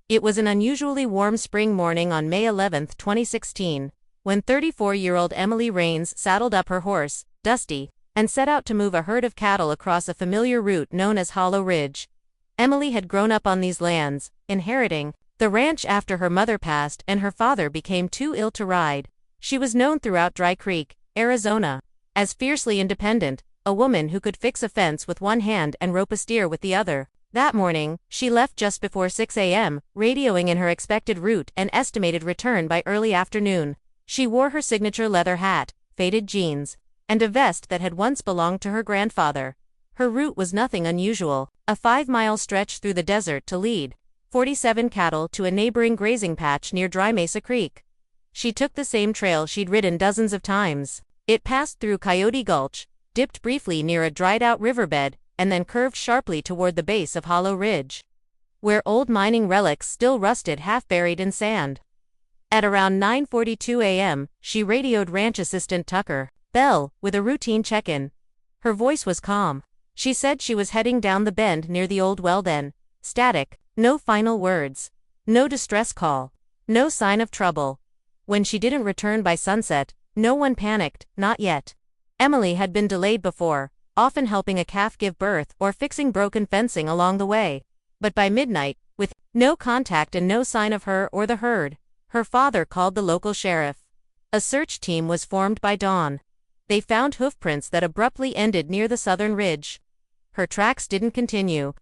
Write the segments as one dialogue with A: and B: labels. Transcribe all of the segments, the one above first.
A: It was an unusually warm spring morning on May 11, 2016, when 34-year-old Emily Rains saddled up her horse, Dusty, and set out to move a herd of cattle across a familiar route known as Hollow Ridge. Emily had grown up on these lands, inheriting the ranch after her mother passed and her father became too ill to ride. She was known throughout Dry Creek, Arizona, as fiercely independent, a woman who could fix a fence with one hand and rope a steer with the other. That morning, she left just before 6 a.m., radioing in her expected route and estimated return by early afternoon. She wore her signature leather hat, faded jeans, and a vest that had once belonged to her grandfather. Her route was nothing unusual, a 5-mile stretch through the desert to lead 47 cattle to a neighboring grazing patch near Dry Mesa Creek. She took the same trail she'd ridden dozens of times. It passed through Coyote Gulch, dipped briefly near a dried-out riverbed, and then curved sharply toward the base of Hollow Ridge, where old mining relics still rusted half-buried in sand. At around 9:42 a.m., she radioed ranch assistant Tucker Bell with a routine check-in. Her voice was calm. She said she was heading down the bend near the old well then. Static, no final words, no distress call, no sign of trouble. When she didn't return by sunset, no one panicked, not yet. Emily had been delayed before, often helping a calf give birth or fixing broken fencing along the way. But by midnight, with no contact and no sign of her or the herd, her father called the local sheriff. A search team was formed by dawn. They found hoofprints that abruptly ended near the southern ridge. Her tracks didn't continue.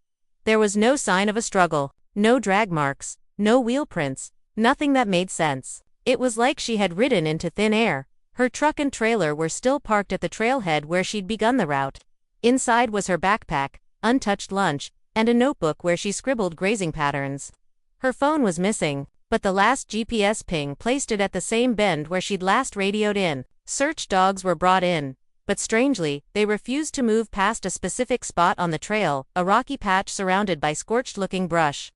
A: There was no sign of a struggle, no drag marks, no wheel prints, nothing that made sense. It was like she had ridden into thin air. Her truck and trailer were still parked at the trailhead where she'd begun the route. Inside was her backpack, untouched lunch, and a notebook where she scribbled grazing patterns. Her phone was missing, but the last GPS ping placed it at the same bend where she'd last radioed in. Search dogs were brought in, but strangely, they refused to move past a specific spot on the trail, a rocky patch surrounded by scorched-looking brush.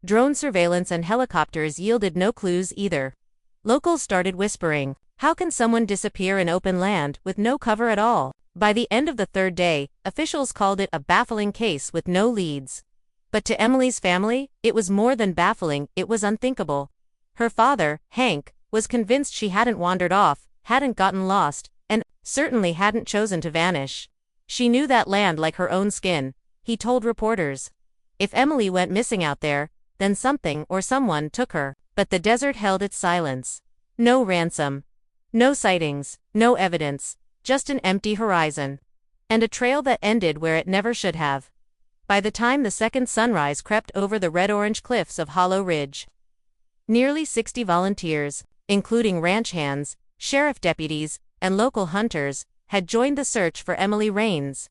A: Drone surveillance and helicopters yielded no clues either. Locals started whispering, "How can someone disappear in open land with no cover at all?" By the end of the third day, officials called it a baffling case with no leads. But to Emily's family, it was more than baffling, it was unthinkable. Her father, Hank, was convinced she hadn't wandered off, hadn't gotten lost, and certainly hadn't chosen to vanish. She knew that land like her own skin, he told reporters. If Emily went missing out there, then something or someone took her. But the desert held its silence. No ransom. No sightings, no evidence. Just an empty horizon. And a trail that ended where it never should have. By the time the second sunrise crept over the red-orange cliffs of Hollow Ridge, nearly 60 volunteers, including ranch hands, sheriff deputies, and local hunters, had joined the search for Emily Rains.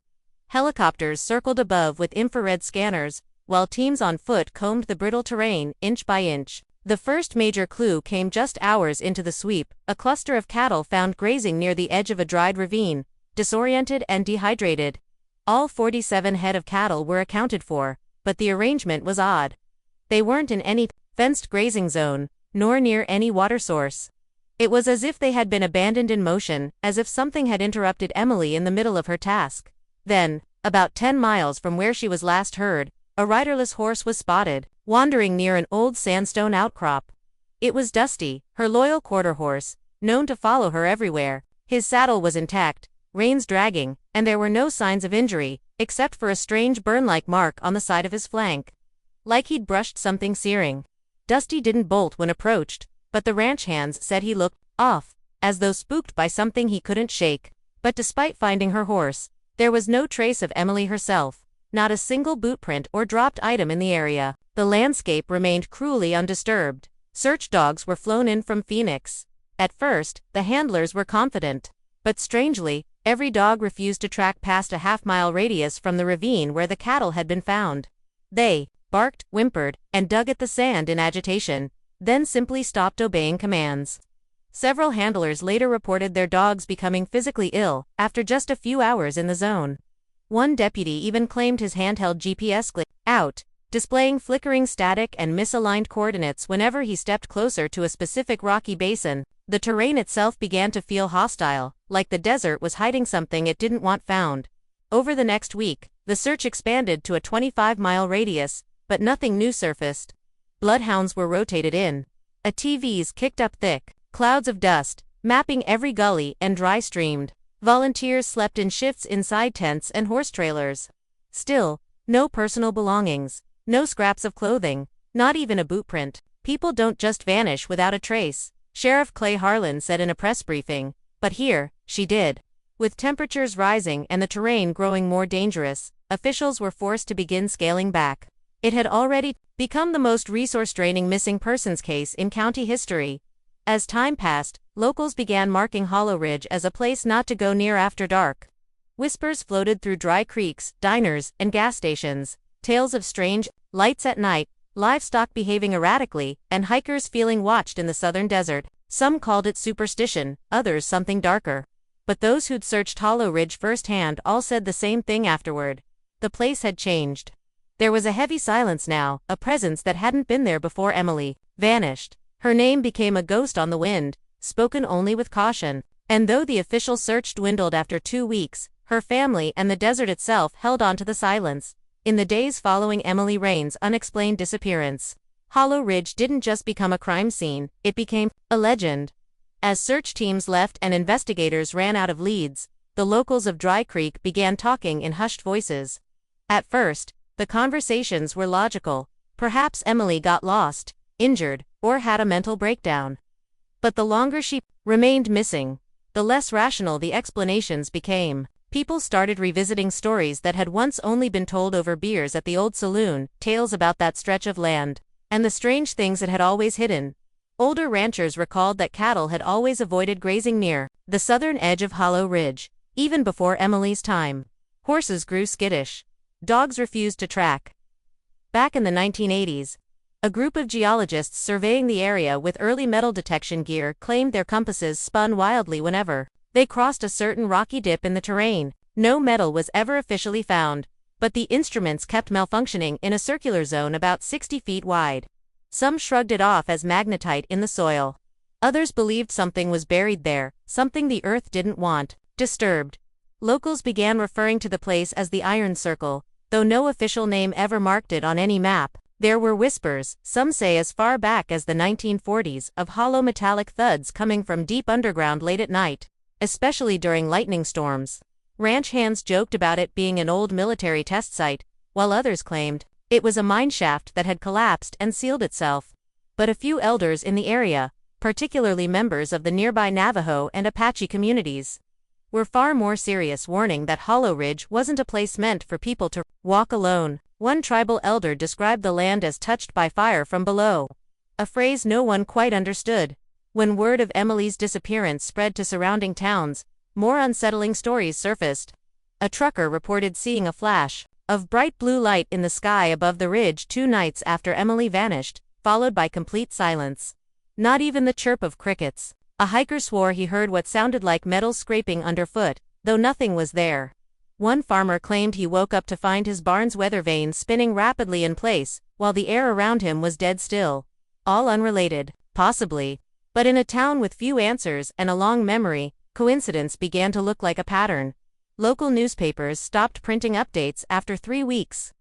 A: Helicopters circled above with infrared scanners, while teams on foot combed the brittle terrain, inch by inch. The first major clue came just hours into the sweep, a cluster of cattle found grazing near the edge of a dried ravine, disoriented and dehydrated. All 47 head of cattle were accounted for, but the arrangement was odd. They weren't in any fenced grazing zone, nor near any water source. It was as if they had been abandoned in motion, as if something had interrupted Emily in the middle of her task. Then, about 10 miles from where she was last heard, a riderless horse was spotted, wandering near an old sandstone outcrop. It was Dusty, her loyal quarter horse, known to follow her everywhere. His saddle was intact, reins dragging, and there were no signs of injury, except for a strange burn-like mark on the side of his flank. Like he'd brushed something searing. Dusty didn't bolt when approached, but the ranch hands said he looked off, as though spooked by something he couldn't shake. But despite finding her horse, there was no trace of Emily herself, not a single bootprint or dropped item in the area. The landscape remained cruelly undisturbed. Search dogs were flown in from Phoenix. At first, the handlers were confident. But strangely, every dog refused to track past a half-mile radius from the ravine where the cattle had been found. They barked, whimpered, and dug at the sand in agitation, then simply stopped obeying commands. Several handlers later reported their dogs becoming physically ill after just a few hours in the zone. One deputy even claimed his handheld GPS glitched out, displaying flickering static and misaligned coordinates whenever he stepped closer to a specific rocky basin. The terrain itself began to feel hostile, like the desert was hiding something it didn't want found. Over the next week, the search expanded to a 25-mile radius, but nothing new surfaced. bloodhounds were rotated in. ATVs kicked up thick clouds of dust, mapping every gully and dry streamed. Volunteers slept in shifts inside tents and horse trailers. Still, no personal belongings, no scraps of clothing, not even a boot print. People don't just vanish without a trace, Sheriff Clay Harlan said in a press briefing, but here, she did. With temperatures rising and the terrain growing more dangerous, officials were forced to begin scaling back. It had already become the most resource-draining missing persons case in county history. As time passed, locals began marking Hollow Ridge as a place not to go near after dark. Whispers floated through dry creeks, diners, and gas stations, tales of strange lights at night, livestock behaving erratically, and hikers feeling watched in the southern desert. Some called it superstition, others something darker. But those who'd searched Hollow Ridge firsthand all said the same thing afterward. The place had changed. There was a heavy silence now, a presence that hadn't been there before Emily vanished. Her name became a ghost on the wind, spoken only with caution. And though the official search dwindled after 2 weeks, her family and the desert itself held on to the silence. In the days following Emily Rains' unexplained disappearance, Hollow Ridge didn't just become a crime scene, it became a legend. As search teams left and investigators ran out of leads, the locals of Dry Creek began talking in hushed voices. At first, the conversations were logical. Perhaps Emily got lost, injured, or had a mental breakdown. But the longer she remained missing, the less rational the explanations became. People started revisiting stories that had once only been told over beers at the old saloon, tales about that stretch of land, and the strange things it had always hidden. Older ranchers recalled that cattle had always avoided grazing near the southern edge of Hollow Ridge, even before Emily's time. Horses grew skittish. Dogs refused to track. Back in the 1980s, a group of geologists surveying the area with early metal detection gear claimed their compasses spun wildly whenever they crossed a certain rocky dip in the terrain. No metal was ever officially found, but the instruments kept malfunctioning in a circular zone about 60 feet wide. Some shrugged it off as magnetite in the soil. Others believed something was buried there, something the earth didn't want disturbed. Locals began referring to the place as the Iron Circle, though no official name ever marked it on any map. There were whispers, some say as far back as the 1940s, of hollow metallic thuds coming from deep underground late at night, especially during lightning storms. Ranch hands joked about it being an old military test site, while others claimed it was a mine shaft that had collapsed and sealed itself. But a few elders in the area, particularly members of the nearby Navajo and Apache communities, were far more serious, warning that Hollow Ridge wasn't a place meant for people to walk alone. One tribal elder described the land as touched by fire from below, a phrase no one quite understood. When word of Emily's disappearance spread to surrounding towns, more unsettling stories surfaced. A trucker reported seeing a flash of bright blue light in the sky above the ridge 2 nights after Emily vanished, followed by complete silence. Not even the chirp of crickets. A hiker swore he heard what sounded like metal scraping underfoot, though nothing was there. One farmer claimed he woke up to find his barn's weather vane spinning rapidly in place, while the air around him was dead still. All unrelated, possibly, but in a town with few answers and a long memory, coincidence began to look like a pattern. Local newspapers stopped printing updates after 3 weeks.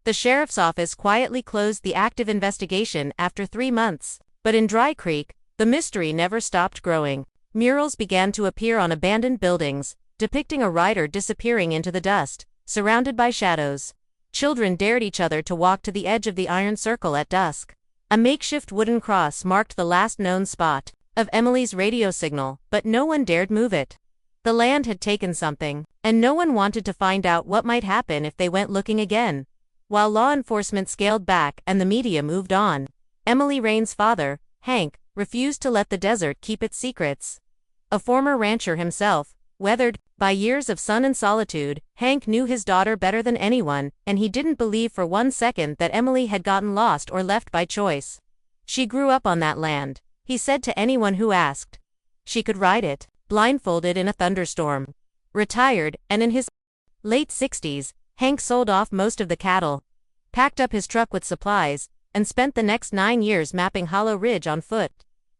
A: The sheriff's office quietly closed the active investigation after 3 months. But in Dry Creek, the mystery never stopped growing. Murals began to appear on abandoned buildings, depicting a rider disappearing into the dust, surrounded by shadows. Children dared each other to walk to the edge of the Iron Circle at dusk. A makeshift wooden cross marked the last known spot of Emily's radio signal, but no one dared move it. The land had taken something, and no one wanted to find out what might happen if they went looking again. While law enforcement scaled back and the media moved on, Emily Rains' father, Hank, refused to let the desert keep its secrets. A former rancher himself, weathered by years of sun and solitude, Hank knew his daughter better than anyone, and he didn't believe for 1 second that Emily had gotten lost or left by choice. She grew up on that land, he said to anyone who asked. She could ride it, blindfolded in a thunderstorm. Retired, and in his late 60s, Hank sold off most of the cattle, packed up his truck with supplies, and spent the next 9 years mapping Hollow Ridge on foot.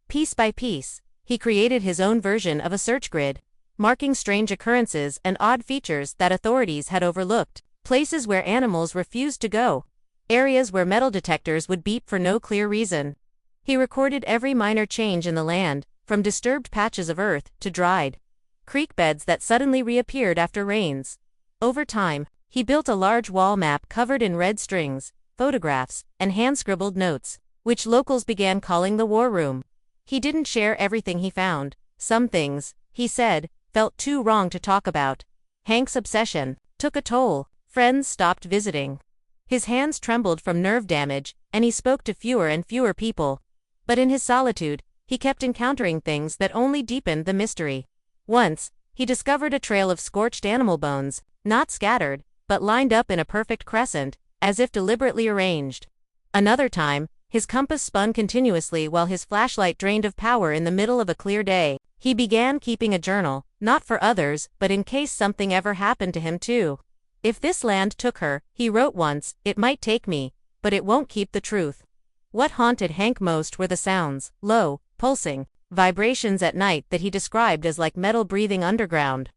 A: Piece by piece, he created his own version of a search grid, marking strange occurrences and odd features that authorities had overlooked, places where animals refused to go, areas where metal detectors would beep for no clear reason. He recorded every minor change in the land, from disturbed patches of earth to dried creek beds that suddenly reappeared after rains. Over time, he built a large wall map covered in red strings, photographs, and hand-scribbled notes, which locals began calling the war room. He didn't share everything he found. Some things, he said, felt too wrong to talk about. Hank's obsession took a toll. Friends stopped visiting. His hands trembled from nerve damage, and he spoke to fewer and fewer people. But in his solitude, he kept encountering things that only deepened the mystery. Once, he discovered a trail of scorched animal bones, not scattered, but lined up in a perfect crescent, as if deliberately arranged. Another time, his compass spun continuously while his flashlight drained of power in the middle of a clear day. He began keeping a journal, not for others, but in case something ever happened to him too. If this land took her, he wrote once, it might take me, but it won't keep the truth. What haunted Hank most were the sounds, low, pulsing, vibrations at night that he described as like metal breathing underground.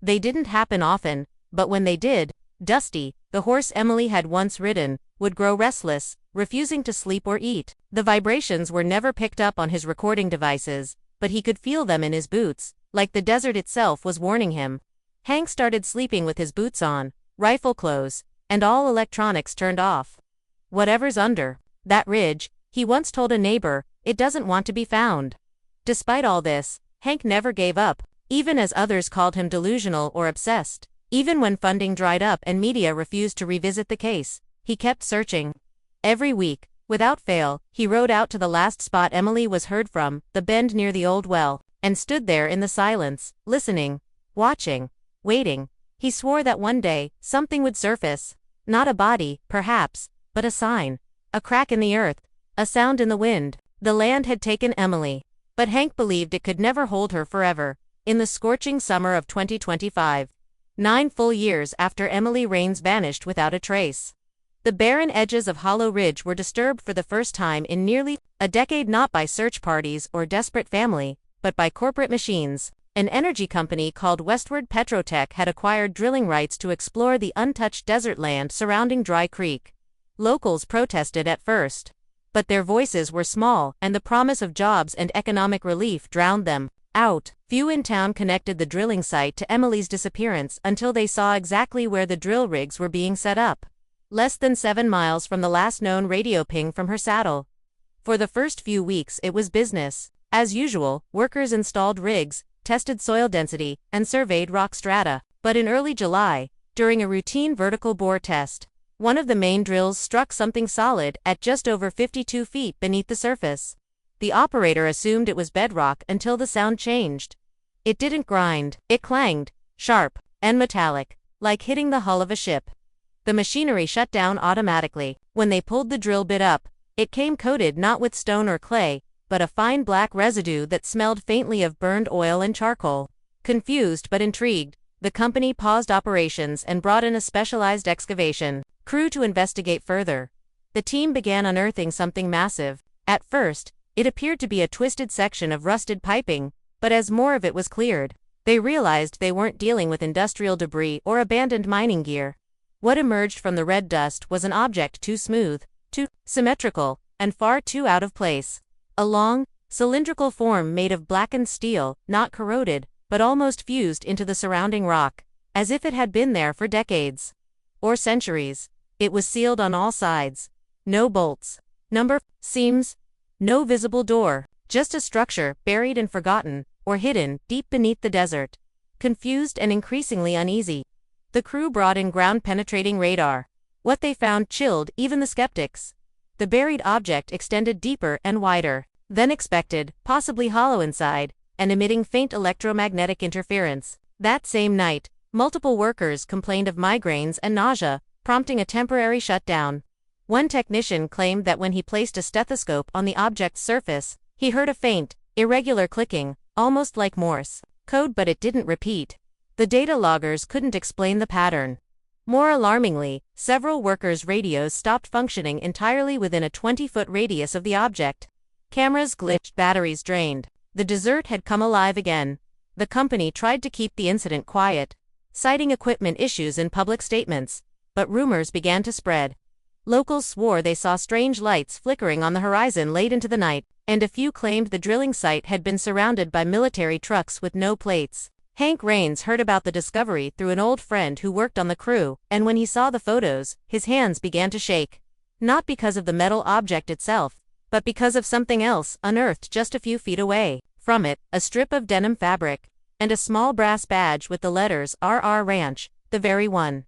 A: They didn't happen often, but when they did, Dusty, the horse Emily had once ridden, would grow restless, refusing to sleep or eat. The vibrations were never picked up on his recording devices, but he could feel them in his boots, like the desert itself was warning him. Hank started sleeping with his boots on, rifle close, and all electronics turned off. Whatever's under that ridge, he once told a neighbor, it doesn't want to be found. Despite all this, Hank never gave up, even as others called him delusional or obsessed. Even when funding dried up and media refused to revisit the case, he kept searching. Every week, without fail, he rode out to the last spot Emily was heard from, the bend near the old well, and stood there in the silence, listening, watching, waiting. He swore that one day, something would surface. Not a body, perhaps, but a sign. A crack in the earth. A sound in the wind. The land had taken Emily. But Hank believed it could never hold her forever. In the scorching summer of 2025. 9 full years after Emily Rains vanished without a trace. The barren edges of Hollow Ridge were disturbed for the first time in nearly a decade, not by search parties or desperate family, but by corporate machines. An energy company called Westward Petrotech had acquired drilling rights to explore the untouched desert land surrounding Dry Creek. Locals protested at first, but their voices were small, and the promise of jobs and economic relief drowned them out. Few in town connected the drilling site to Emily's disappearance until they saw exactly where the drill rigs were being set up. Less than 7 miles from the last known radio ping from her saddle. For the first few weeks it was business. As usual, workers installed rigs, tested soil density, and surveyed rock strata. But in early July, during a routine vertical bore test, one of the main drills struck something solid at just over 52 feet beneath the surface. The operator assumed it was bedrock until the sound changed. It didn't grind, it clanged, sharp and metallic, like hitting the hull of a ship. The machinery shut down automatically. When they pulled the drill bit up, it came coated not with stone or clay, but a fine black residue that smelled faintly of burned oil and charcoal. Confused but intrigued, the company paused operations and brought in a specialized excavation crew to investigate further. The team began unearthing something massive. At first, it appeared to be a twisted section of rusted piping, but as more of it was cleared, they realized they weren't dealing with industrial debris or abandoned mining gear. What emerged from the red dust was an object too smooth, too symmetrical, and far too out of place. A long, cylindrical form made of blackened steel, not corroded, but almost fused into the surrounding rock, as if it had been there for decades. Or centuries. It was sealed on all sides. No bolts. Seams. No visible door. Just a structure, buried and forgotten, or hidden, deep beneath the desert. Confused and increasingly uneasy, the crew brought in ground-penetrating radar. What they found chilled even the skeptics. The buried object extended deeper and wider than expected, possibly hollow inside, and emitting faint electromagnetic interference. That same night, multiple workers complained of migraines and nausea, prompting a temporary shutdown. One technician claimed that when he placed a stethoscope on the object's surface, he heard a faint, irregular clicking, almost like Morse code, but it didn't repeat. The data loggers couldn't explain the pattern. More alarmingly, several workers' radios stopped functioning entirely within a 20-foot radius of the object. Cameras glitched, batteries drained. The desert had come alive again. The company tried to keep the incident quiet, citing equipment issues in public statements, but rumors began to spread. Locals swore they saw strange lights flickering on the horizon late into the night, and a few claimed the drilling site had been surrounded by military trucks with no plates. Hank Rains heard about the discovery through an old friend who worked on the crew, and when he saw the photos, his hands began to shake. Not because of the metal object itself, but because of something else unearthed just a few feet away. From it, a strip of denim fabric, and a small brass badge with the letters RR Ranch, the very one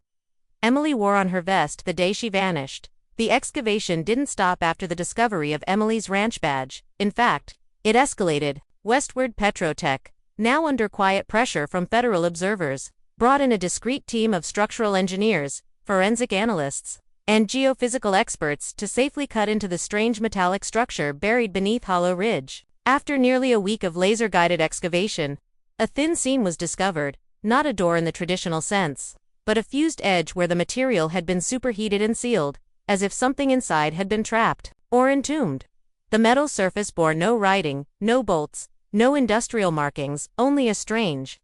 A: Emily wore on her vest the day she vanished. The excavation didn't stop after the discovery of Emily's ranch badge. In fact, it escalated. Westward Petrotech, now under quiet pressure from federal observers, brought in a discreet team of structural engineers, forensic analysts, and geophysical experts to safely cut into the strange metallic structure buried beneath Hollow Ridge. After nearly a week of laser-guided excavation, a thin seam was discovered, not a door in the traditional sense, but a fused edge where the material had been superheated and sealed, as if something inside had been trapped or entombed. The metal surface bore no writing, no bolts, no industrial markings, only a strange,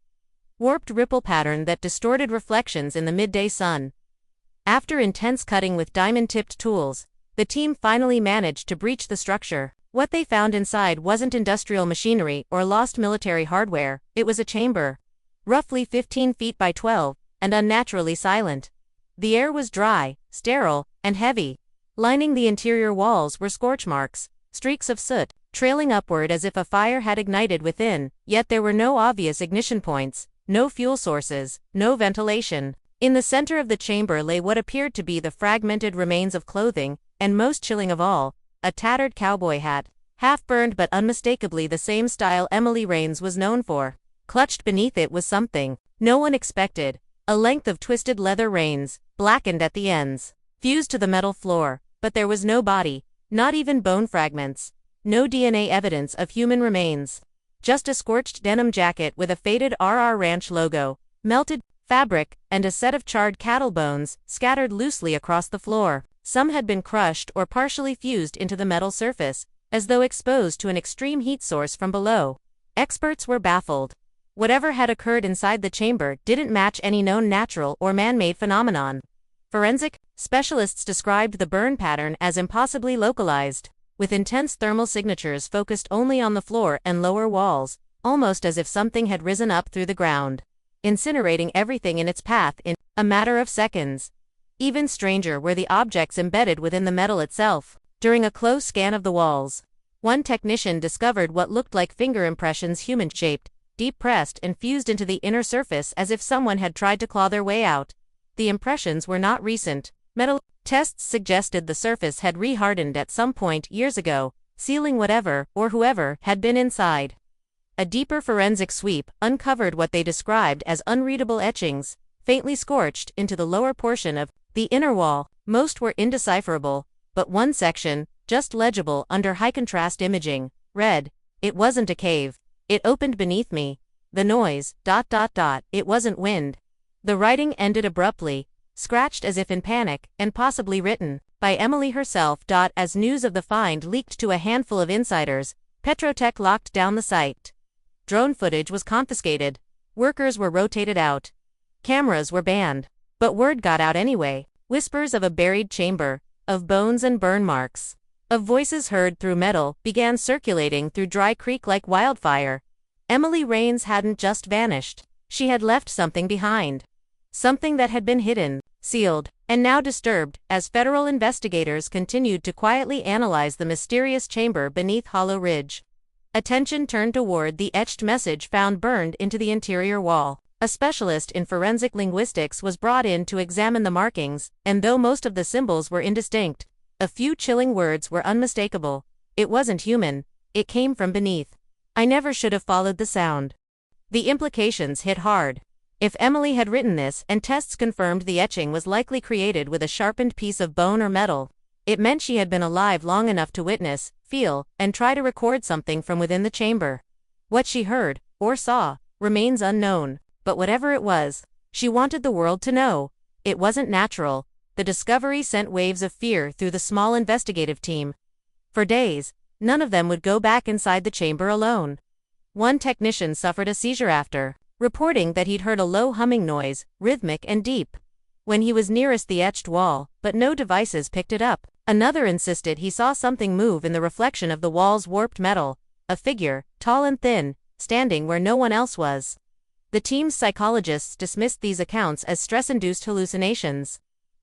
A: warped ripple pattern that distorted reflections in the midday sun. After intense cutting with diamond-tipped tools, the team finally managed to breach the structure. What they found inside wasn't industrial machinery or lost military hardware, it was a chamber, roughly 15 feet by 12, and unnaturally silent. The air was dry, sterile, and heavy. Lining the interior walls were scorch marks, streaks of soot, trailing upward as if a fire had ignited within, yet there were no obvious ignition points, no fuel sources, no ventilation. In the center of the chamber lay what appeared to be the fragmented remains of clothing, and most chilling of all, a tattered cowboy hat, half-burned but unmistakably the same style Emily Rains was known for. Clutched beneath it was something no one expected, a length of twisted leather reins, blackened at the ends, fused to the metal floor, but there was no body, not even bone fragments, no DNA evidence of human remains. Just a scorched denim jacket with a faded RR Ranch logo, melted fabric, and a set of charred cattle bones scattered loosely across the floor. Some had been crushed or partially fused into the metal surface, as though exposed to an extreme heat source from below. Experts were baffled. Whatever had occurred inside the chamber didn't match any known natural or man-made phenomenon. Forensic specialists described the burn pattern as impossibly localized, with intense thermal signatures focused only on the floor and lower walls, almost as if something had risen up through the ground, incinerating everything in its path in a matter of seconds. Even stranger were the objects embedded within the metal itself. During a close scan of the walls, one technician discovered what looked like finger impressions, human-shaped, deep pressed and fused into the inner surface as if someone had tried to claw their way out. The impressions were not recent. Metal tests suggested the surface had re-hardened at some point years ago, sealing whatever or whoever had been inside. A deeper forensic sweep uncovered what they described as unreadable etchings, faintly scorched into the lower portion of the inner wall. Most were indecipherable, but one section, just legible under high-contrast imaging, read, "It wasn't a cave. It opened beneath me. The noise, ... It wasn't wind." The writing ended abruptly, scratched as if in panic, and possibly written by Emily herself. As news of the find leaked to a handful of insiders, Petrotech locked down the site. Drone footage was confiscated. Workers were rotated out. Cameras were banned. But word got out anyway. Whispers of a buried chamber, of bones and burn marks, of voices heard through metal, began circulating through Dry Creek like wildfire. Emily Rains hadn't just vanished. She had left something behind. Something that had been hidden, sealed, and now disturbed, as federal investigators continued to quietly analyze the mysterious chamber beneath Hollow Ridge. Attention turned toward the etched message found burned into the interior wall. A specialist in forensic linguistics was brought in to examine the markings, and though most of the symbols were indistinct, a few chilling words were unmistakable. It wasn't human. It came from beneath. "I never should have followed the sound." The implications hit hard. If Emily had written this and tests confirmed the etching was likely created with a sharpened piece of bone or metal, it meant she had been alive long enough to witness, feel, and try to record something from within the chamber. What she heard, or saw, remains unknown. But whatever it was, she wanted the world to know. It wasn't natural. The discovery sent waves of fear through the small investigative team. For days, none of them would go back inside the chamber alone. One technician suffered a seizure after reporting that he'd heard a low humming noise, rhythmic and deep. when he was nearest the etched wall, but no devices picked it up. Another insisted he saw something move in the reflection of the wall's warped metal, a figure, tall and thin, standing where no one else was. The team's psychologists dismissed these accounts as stress-induced hallucinations.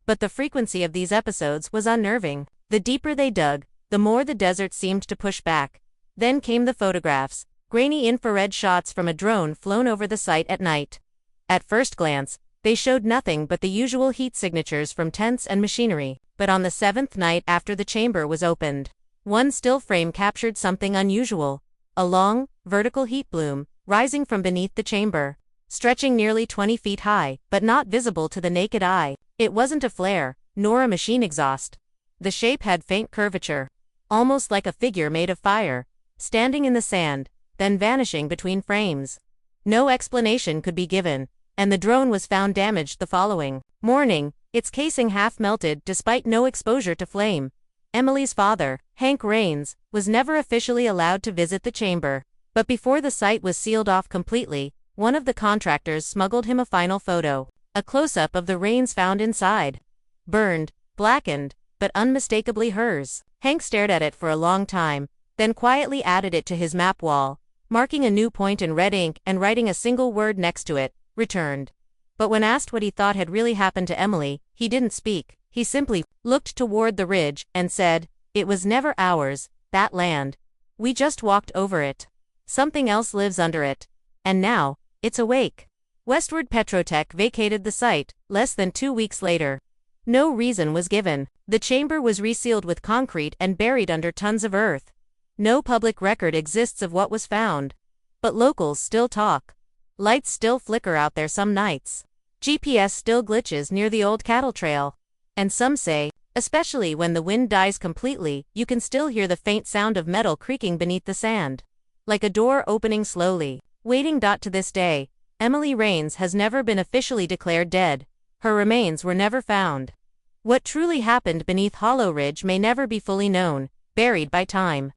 A: But the frequency of these episodes was unnerving. The deeper they dug, the more the desert seemed to push back. Then came the photographs, grainy infrared shots from a drone flown over the site at night. At first glance, they showed nothing but the usual heat signatures from tents and machinery. But on the 7th night after the chamber was opened, one still frame captured something unusual. A long, vertical heat plume, rising from beneath the chamber, stretching nearly 20 feet high, but not visible to the naked eye. It wasn't a flare, nor a machine exhaust. The shape had faint curvature, almost like a figure made of fire, standing in the sand, then vanishing between frames. No explanation could be given, and the drone was found damaged the following morning, its casing half melted despite no exposure to flame. Emily's father, Hank Rains, was never officially allowed to visit the chamber. But before the site was sealed off completely, one of the contractors smuggled him a final photo, a close-up of the Rains found inside. Burned, blackened, but unmistakably hers. Hank stared at it for a long time, then quietly added it to his map wall, marking a new point in red ink and writing a single word next to it, returned. But when asked what he thought had really happened to Emily, he didn't speak. He simply looked toward the ridge and said, "It was never ours, that land. We just walked over it. Something else lives under it. And now, it's awake." Westward Petrotech vacated the site, less than 2 weeks later. No reason was given. The chamber was resealed with concrete and buried under tons of earth. No public record exists of what was found. But locals still talk. Lights still flicker out there some nights. GPS still glitches near the old cattle trail. And some say, especially when the wind dies completely, you can still hear the faint sound of metal creaking beneath the sand. Like a door opening slowly. Waiting. To this day, Emily Rains has never been officially declared dead. Her remains were never found. What truly happened beneath Hollow Ridge may never be fully known, buried by time,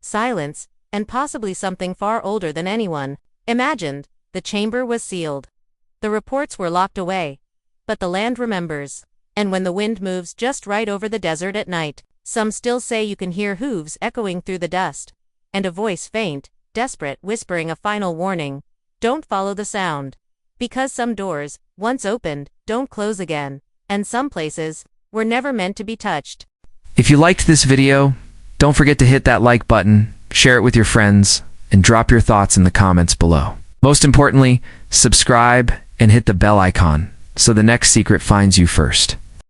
A: silence, and possibly something far older than anyone imagined. The chamber was sealed. The reports were locked away. But the land remembers. And when the wind moves just right over the desert at night, some still say you can hear hooves echoing through the dust. And a voice faint, desperate, whispering a final warning. Don't follow the sound. Because some doors, once opened, don't close again. And some places were never meant to be touched.
B: If you liked this video, don't forget to hit that like button, share it with your friends, and drop your thoughts in the comments below. Most importantly, subscribe and hit the bell icon so the next secret finds you first.